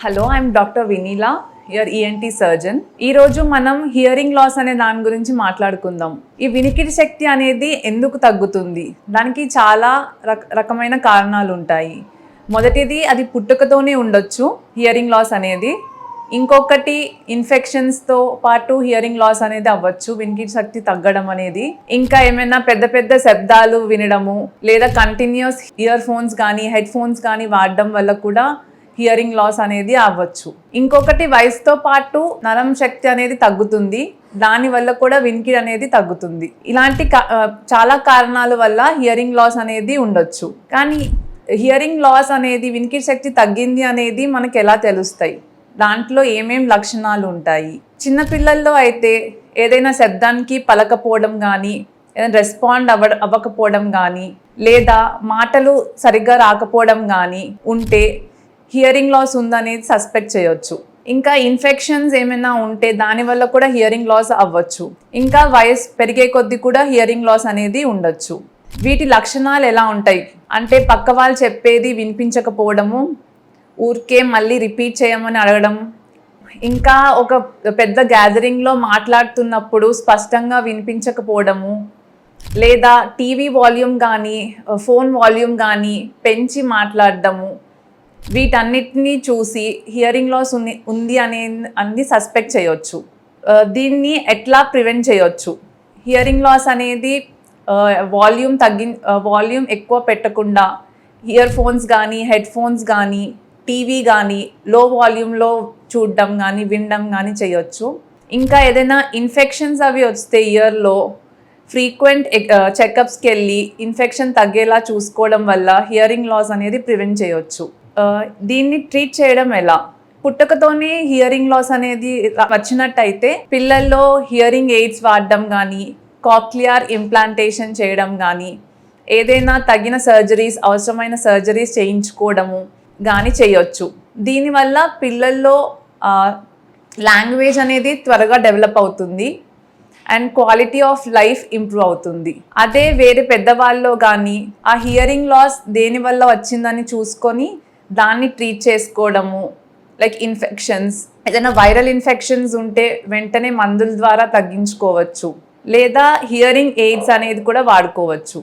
Hello, I'm doctor Vinila, your ENT surgeon. ఈరోజు మనం hearing loss అనే దాని గురించి మాట్లాడుకుందాం. ఈ వినికిడి శక్తి అనేది ఎందుకు తగ్గుతుంది? దానికి చాలా రకమైన కారణాలు ఉంటాయి. మొదటిది, అది పుట్టుకతోనే ఉండొచ్చు హియరింగ్ లాస్ అనేది. ఇంకొకటి, ఇన్ఫెక్షన్స్తో పాటు హియరింగ్ లాస్ అనేది అవ్వచ్చు, వినికిడి శక్తి తగ్గడం అనేది. ఇంకా ఏమైనా పెద్ద పెద్ద శబ్దాలు వినడము, లేదా కంటిన్యూస్ ఇయర్ ఫోన్స్ కానీ హెడ్ ఫోన్స్ కానీ వాడడం వల్ల కూడా హియరింగ్ లాస్ అనేది అవ్వచ్చు. ఇంకొకటి, వయసుతో పాటు నరం శక్తి అనేది తగ్గుతుంది, దానివల్ల కూడా వినికిడి అనేది తగ్గుతుంది. ఇలాంటి చాలా కారణాల వల్ల హియరింగ్ లాస్ అనేది ఉండొచ్చు. కానీ హియరింగ్ లాస్ అనేది, వినికిడి శక్తి తగ్గింది అనేది మనకు ఎలా తెలుస్తాయి? దాంట్లో ఏమేం లక్షణాలు ఉంటాయి? చిన్నపిల్లల్లో అయితే ఏదైనా శబ్దానికి పలకపోవడం కానీ, ఏదైనా రెస్పాండ్ అవ్వకపోవడం కానీ, లేదా మాటలు సరిగ్గా రాకపోవడం కానీ ఉంటే హియరింగ్ లాస్ ఉందనేది సస్పెక్ట్ చేయొచ్చు. ఇంకా ఇన్ఫెక్షన్స్ ఏమైనా ఉంటే దానివల్ల కూడా హియరింగ్ లాస్ అవ్వచ్చు. ఇంకా వయసు పెరిగే కొద్దీ కూడా హియరింగ్ లాస్ అనేది ఉండొచ్చు. వీటి లక్షణాలు ఎలా ఉంటాయి అంటే, పక్క వాళ్ళు చెప్పేది వినిపించకపోవడము, ఊరికే మళ్ళీ రిపీట్ చేయమని అడగడం, ఇంకా ఒక పెద్ద గ్యాదరింగ్లో మాట్లాడుతున్నప్పుడు స్పష్టంగా వినిపించకపోవడము, లేదా టీవీ వాల్యూమ్ కానీ ఫోన్ వాల్యూమ్ కానీ పెంచి మాట్లాడడము, వీటన్నిటినీ చూసి హియరింగ్ లాస్ ఉంది అనేది సస్పెక్ట్ చేయొచ్చు. దీన్ని ఎట్లా ప్రివెంట్ చేయొచ్చు? హియరింగ్ లాస్ అనేది వాల్యూమ్ ఎక్కువ పెట్టకుండా ఇయర్ ఫోన్స్ కానీ హెడ్ ఫోన్స్ కానీ టీవీ కానీ లో వాల్యూమ్లో చూడడం కానీ వినడం కానీ చేయొచ్చు. ఇంకా ఏదైనా ఇన్ఫెక్షన్స్ అవి వస్తే ఇయర్లో ఫ్రీక్వెంట్ చెకప్స్కి వెళ్ళి ఇన్ఫెక్షన్ తగ్గేలా చూసుకోవడం వల్ల హియరింగ్ లాస్ అనేది ప్రివెంట్ చేయొచ్చు. దీన్ని ట్రీట్ చేయడం ఎలా? పుట్టుకతోనే హియరింగ్ లాస్ అనేది వచ్చినట్టయితే పిల్లల్లో హియరింగ్ ఎయిడ్స్ వాడడం కానీ, కాక్లియర్ ఇంప్లాంటేషన్ చేయడం కానీ, ఏదైనా తగిన సర్జరీస్, అవసరమైన సర్జరీస్ చేయించుకోవడము కానీ చేయొచ్చు. దీనివల్ల పిల్లల్లో లాంగ్వేజ్ అనేది త్వరగా డెవలప్ అవుతుంది and quality of life improve అవుతుంది. అదే వేరే పెద్దవాళ్ళలో కానీ ఆ హియరింగ్ లాస్ దేనివల్ల వచ్చిందని చూసుకొని దాన్ని ట్రీట్ చేసుకోవడము, లైక్ ఇన్ఫెక్షన్స్, ఏదైనా వైరల్ ఇన్ఫెక్షన్స్ ఉంటే వెంటనే మందుల ద్వారా తగ్గించుకోవచ్చు, లేదా హియరింగ్ ఎయిడ్స్ అనేది కూడా వాడుకోవచ్చు.